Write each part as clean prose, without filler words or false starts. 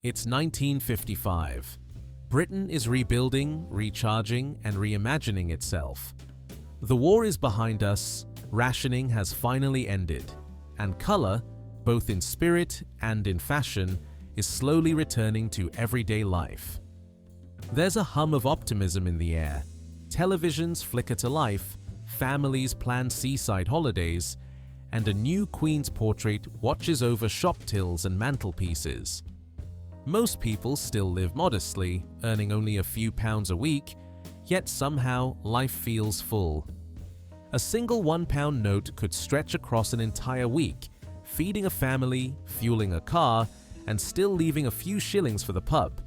It's 1955. Britain is rebuilding, recharging, and reimagining itself. The war is behind us, rationing has finally ended, and color, both in spirit and in fashion, is slowly returning to everyday life. There's a hum of optimism in the air. Televisions flicker to life, families plan seaside holidays, and a new Queen's portrait watches over shop tills and mantelpieces. Most people still live modestly, earning only a few pounds a week, yet somehow life feels full. A single £1 note could stretch across an entire week, feeding a family, fueling a car, and still leaving a few shillings for the pub.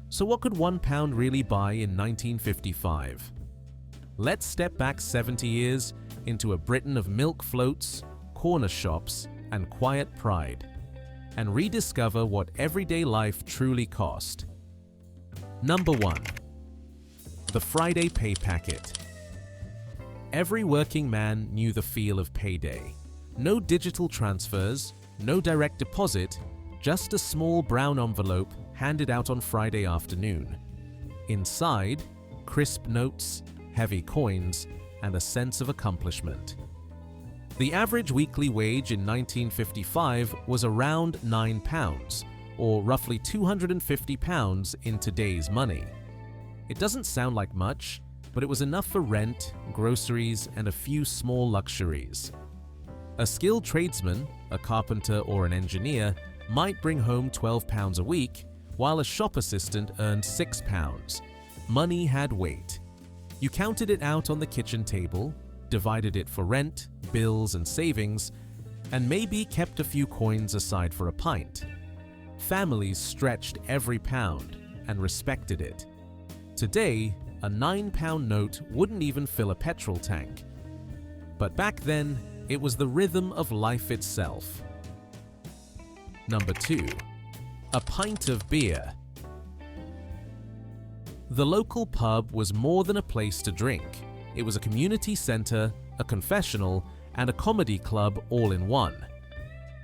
So what could £1 really buy in 1955? Let's step back 70 years into a Britain of milk floats, corner shops, and quiet pride, and rediscover what everyday life truly cost. Number 1. The Friday pay packet. Every working man knew the feel of payday. No digital transfers, no direct deposit, just a small brown envelope handed out on Friday afternoon. Inside, crisp notes, heavy coins, and a sense of accomplishment. The average weekly wage in 1955 was around £9, or roughly £250 in today's money. It doesn't sound like much, but it was enough for rent, groceries, and a few small luxuries. A skilled tradesman, a carpenter or an engineer, might bring home £12 a week, while a shop assistant earned £6. Money had weight. You counted it out on the kitchen table, divided it for rent, bills, and savings, and maybe kept a few coins aside for a pint. Families stretched every pound and respected it. Today, a £9 note wouldn't even fill a petrol tank. But back then, it was the rhythm of life itself. Number 2. A pint of beer. The local pub was more than a place to drink. It was a community center, a confessional, and a comedy club all in one.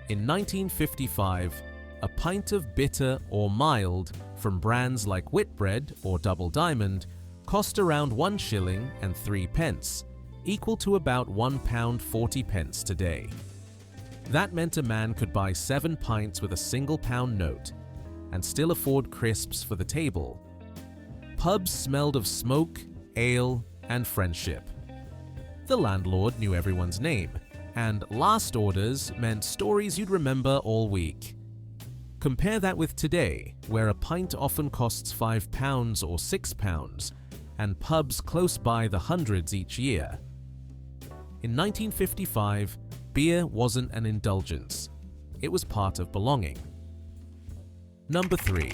In 1955, a pint of bitter or mild from brands like Whitbread or Double Diamond cost around 1 shilling and 3 pence, equal to about £1.40 today. That meant a man could buy 7 pints with a single pound note and still afford crisps for the table. Pubs smelled of smoke, ale, and friendship. The landlord knew everyone's name, and last orders meant stories you'd remember all week. Compare that with today, where a pint often costs £5 or £6, and pubs close by the hundreds each year. In 1955, beer wasn't an indulgence. It was part of belonging. Number 3.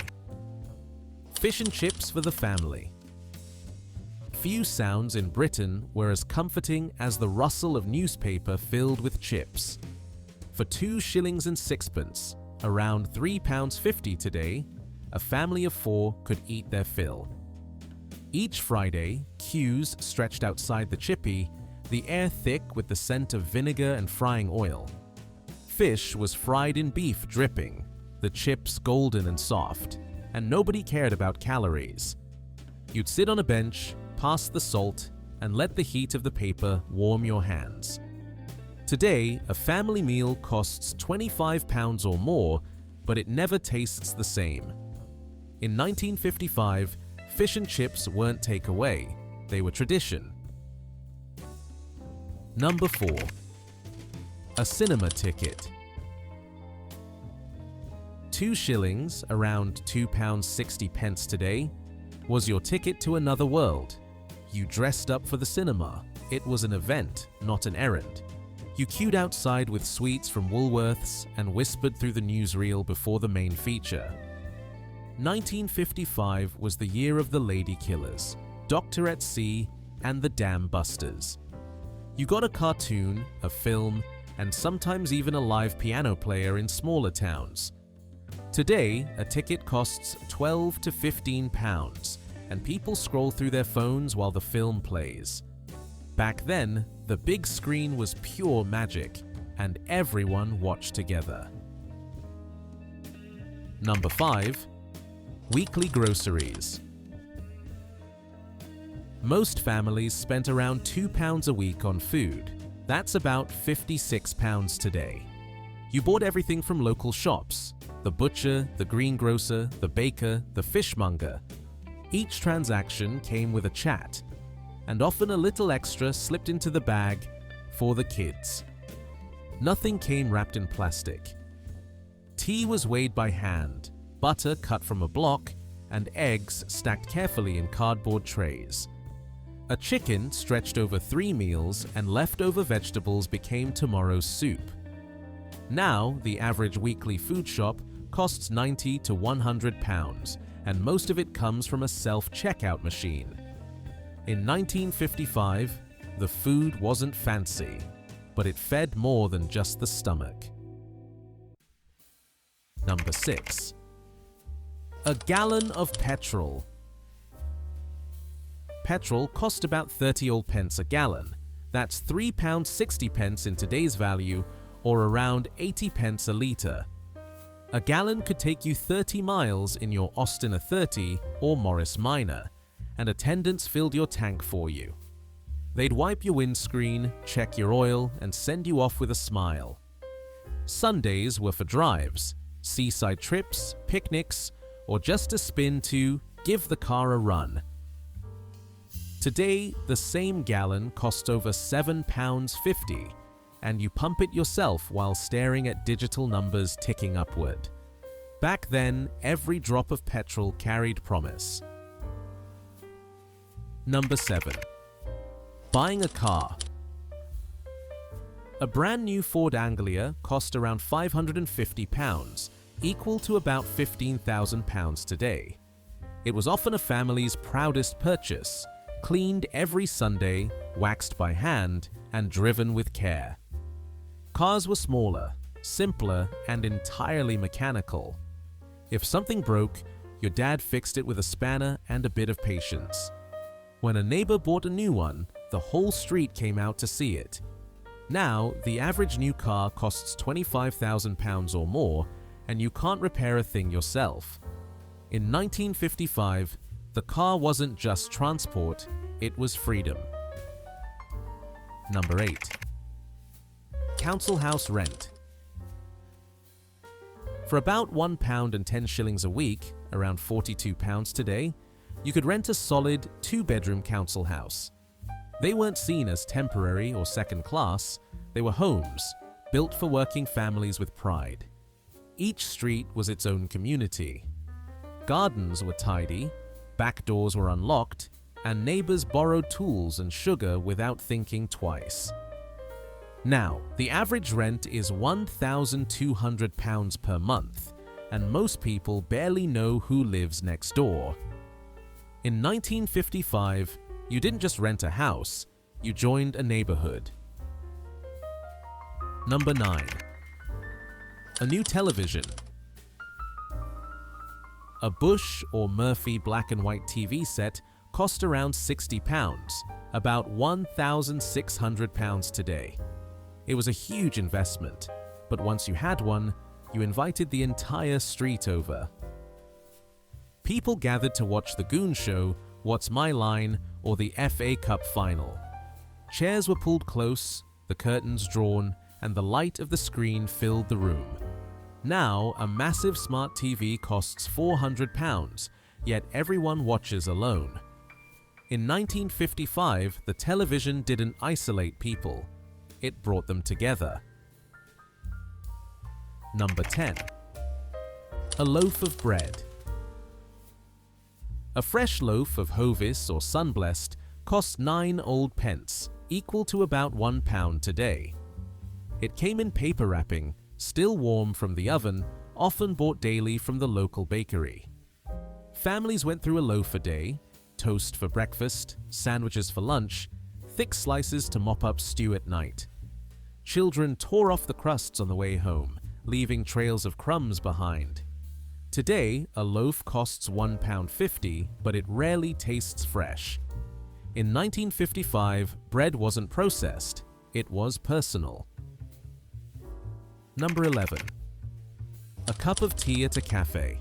Fish and chips for the family. Few sounds in Britain were as comforting as the rustle of newspaper filled with chips. For 2 shillings and 6pence, around £3.50 today, a family of 4 could eat their fill. Each Friday, queues stretched outside the chippy, the air thick with the scent of vinegar and frying oil. Fish was fried in beef dripping, the chips golden and soft, and nobody cared about calories. You'd sit on a bench, pass the salt, and let the heat of the paper warm your hands. Today, a family meal costs £25 or more, but it never tastes the same. In 1955, fish and chips weren't takeaway, they were tradition. Number 4. A cinema ticket. 2 shillings, around £2.60 today, was your ticket to another world. You dressed up for the cinema. It was an event, not an errand. You queued outside with sweets from Woolworths and whispered through the newsreel before the main feature. 1955 was the year of the Lady Killers, Doctor at Sea, and the Dam Busters. You got a cartoon, a film, and sometimes even a live piano player in smaller towns. Today, a ticket costs £12 to £15, and people scroll through their phones while the film plays. Back then, the big screen was pure magic, and everyone watched together. Number 5. Weekly groceries. Most families spent around £2 a week on food. That's about £56 today. You bought everything from local shops: the butcher, the greengrocer, the baker, the fishmonger. Each transaction came with a chat, and often a little extra slipped into the bag for the kids. Nothing came wrapped in plastic. Tea was weighed by hand, butter cut from a block, and eggs stacked carefully in cardboard trays. A chicken stretched over 3 meals, and leftover vegetables became tomorrow's soup. Now, the average weekly food shop costs £90 to £100, and most of it comes from a self-checkout machine. In 1955, the food wasn't fancy, but it fed more than just the stomach. Number 6. A gallon of petrol. Petrol cost about 30 old pence a gallon. That's £3.60 in today's value, or around 80 pence a litre. A gallon could take you 30 miles in your Austin A30 or Morris Minor, and attendants filled your tank for you. They'd wipe your windscreen, check your oil, and send you off with a smile. Sundays were for drives, seaside trips, picnics, or just a spin to give the car a run. Today, the same gallon costs over £7.50, and you pump it yourself while staring at digital numbers ticking upward. Back then, every drop of petrol carried promise. Number 7. Buying a car. A brand new Ford Anglia cost around £550, equal to about £15,000 today. It was often a family's proudest purchase, cleaned every Sunday, waxed by hand, and driven with care. Cars were smaller, simpler, and entirely mechanical. If something broke, your dad fixed it with a spanner and a bit of patience. When a neighbor bought a new one, the whole street came out to see it. Now, the average new car costs £25,000 or more, and you can't repair a thing yourself. In 1955, the car wasn't just transport, it was freedom. Number 8. Council house rent. For about £1.10 a week, around £42 today, you could rent a solid 2-bedroom council house. They weren't seen as temporary or second class, they were homes, built for working families with pride. Each street was its own community. Gardens were tidy, back doors were unlocked, and neighbors borrowed tools and sugar without thinking twice. Now, the average rent is £1,200 per month, and most people barely know who lives next door. In 1955, you didn't just rent a house, you joined a neighborhood. Number 9. A new television. A Bush or Murphy black and white TV set cost around £60, about £1,600 today. It was a huge investment, but once you had one, you invited the entire street over. People gathered to watch The Goon Show, What's My Line, or the FA Cup final. Chairs were pulled close, the curtains drawn, and the light of the screen filled the room. Now, a massive smart TV costs £400, yet everyone watches alone. In 1955, the television didn't isolate people, it brought them together. Number 10. A loaf of bread. A fresh loaf of Hovis or Sunblest cost 9 old pence, equal to about £1 today. It came in paper wrapping, still warm from the oven, often bought daily from the local bakery. Families went through a loaf a day, toast for breakfast, sandwiches for lunch, thick slices to mop up stew at night. Children tore off the crusts on the way home, leaving trails of crumbs behind. Today, a loaf costs £1.50, but it rarely tastes fresh. In 1955, bread wasn't processed, it was personal. Number 11. A cup of tea at a cafe.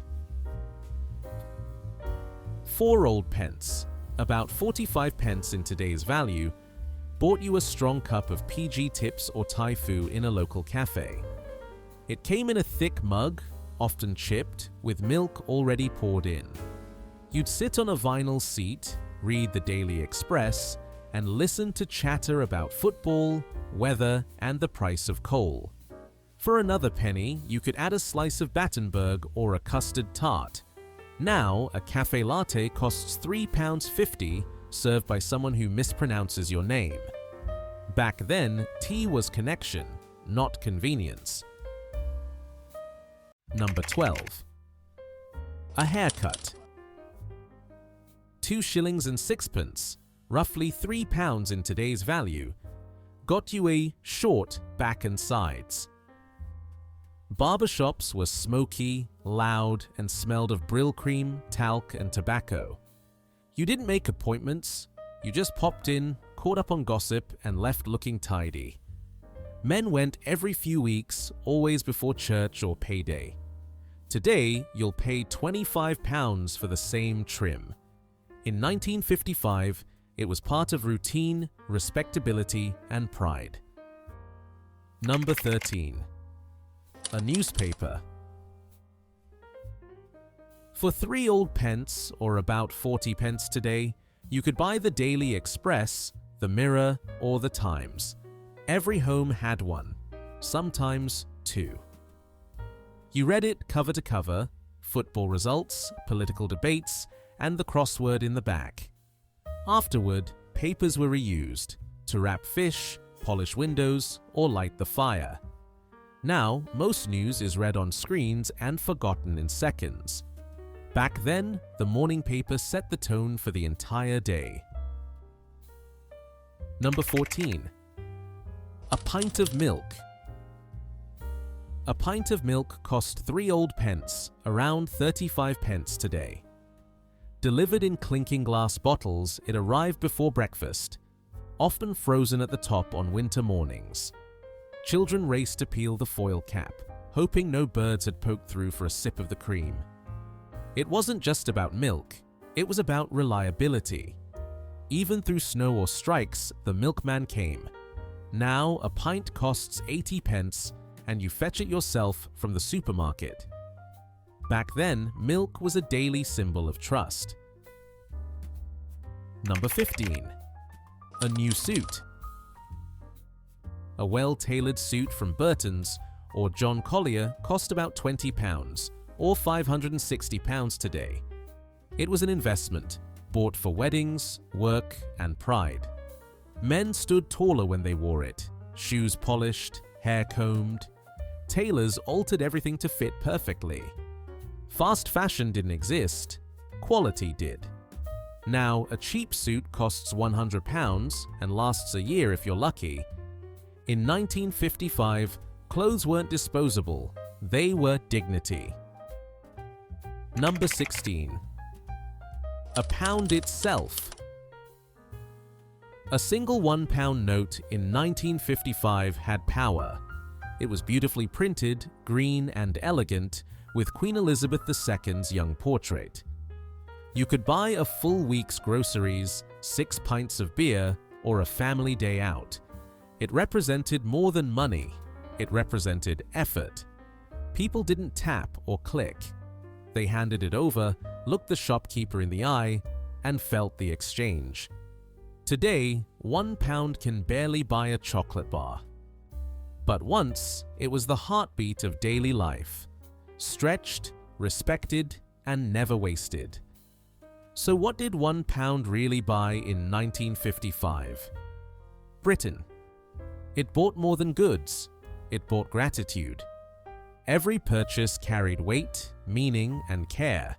4 old pence, about 45 pence in today's value, bought you a strong cup of PG Tips or Thai Fu in a local cafe. It came in a thick mug, often chipped, with milk already poured in. You'd sit on a vinyl seat, read the Daily Express, and listen to chatter about football, weather, and the price of coal. For another penny, you could add a slice of Battenberg or a custard tart. Now, a cafe latte costs £3.50, served by someone who mispronounces your name. Back then, tea was connection, not convenience. Number 12. A haircut. 2 shillings and 6pence, roughly £3 in today's value, got you a short back and sides. Barbershops were smoky, loud, and smelled of Brill cream, talc, and tobacco. You didn't make appointments, you just popped in, caught up on gossip, and left looking tidy. Men went every few weeks, always before church or payday. Today, you'll pay £25 for the same trim. In 1955, it was part of routine, respectability, and pride. Number 13. A newspaper. For 3 old pence, or about 40 pence today, you could buy the Daily Express, the Mirror, or the Times. Every home had one, sometimes 2. You read it cover to cover, football results, political debates, and the crossword in the back. Afterward, papers were reused to wrap fish, polish windows, or light the fire. Now, most news is read on screens and forgotten in seconds. Back then, the morning paper set the tone for the entire day. Number 14. A pint of milk. A pint of milk cost 3 old pence, around 35 pence today. Delivered in clinking glass bottles, it arrived before breakfast, often frozen at the top on winter mornings. Children raced to peel the foil cap, hoping no birds had poked through for a sip of the cream. It wasn't just about milk, it was about reliability. Even through snow or strikes, the milkman came. Now, a pint costs 80 pence, and you fetch it yourself from the supermarket. Back then, milk was a daily symbol of trust. Number 15. A new suit. A well-tailored suit from Burton's or John Collier cost about £20 or £560 today. It was an investment, bought for weddings, work, and pride. Men stood taller when they wore it, shoes polished, hair combed. Tailors altered everything to fit perfectly. Fast fashion didn't exist, quality did. Now, a cheap suit costs £100 and lasts a year if you're lucky. In 1955, clothes weren't disposable, they were dignity. Number 16. A pound itself. A single £1 note in 1955 had power. It was beautifully printed, green and elegant, with Queen Elizabeth II's young portrait. You could buy a full week's groceries, 6 pints of beer, or a family day out. It represented more than money. It represented effort. People didn't tap or click. They handed it over, looked the shopkeeper in the eye, and felt the exchange. Today, £1 can barely buy a chocolate bar. But once, it was the heartbeat of daily life. Stretched, respected, and never wasted. So what did £1 really buy in 1955? Britain. It bought more than goods. It bought gratitude. Every purchase carried weight, meaning, and care.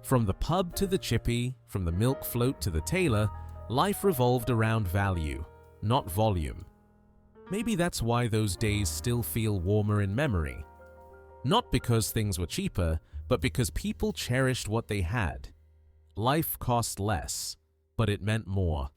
From the pub to the chippy, from the milk float to the tailor, life revolved around value, not volume. Maybe that's why those days still feel warmer in memory. Not because things were cheaper, but because people cherished what they had. Life cost less, but it meant more.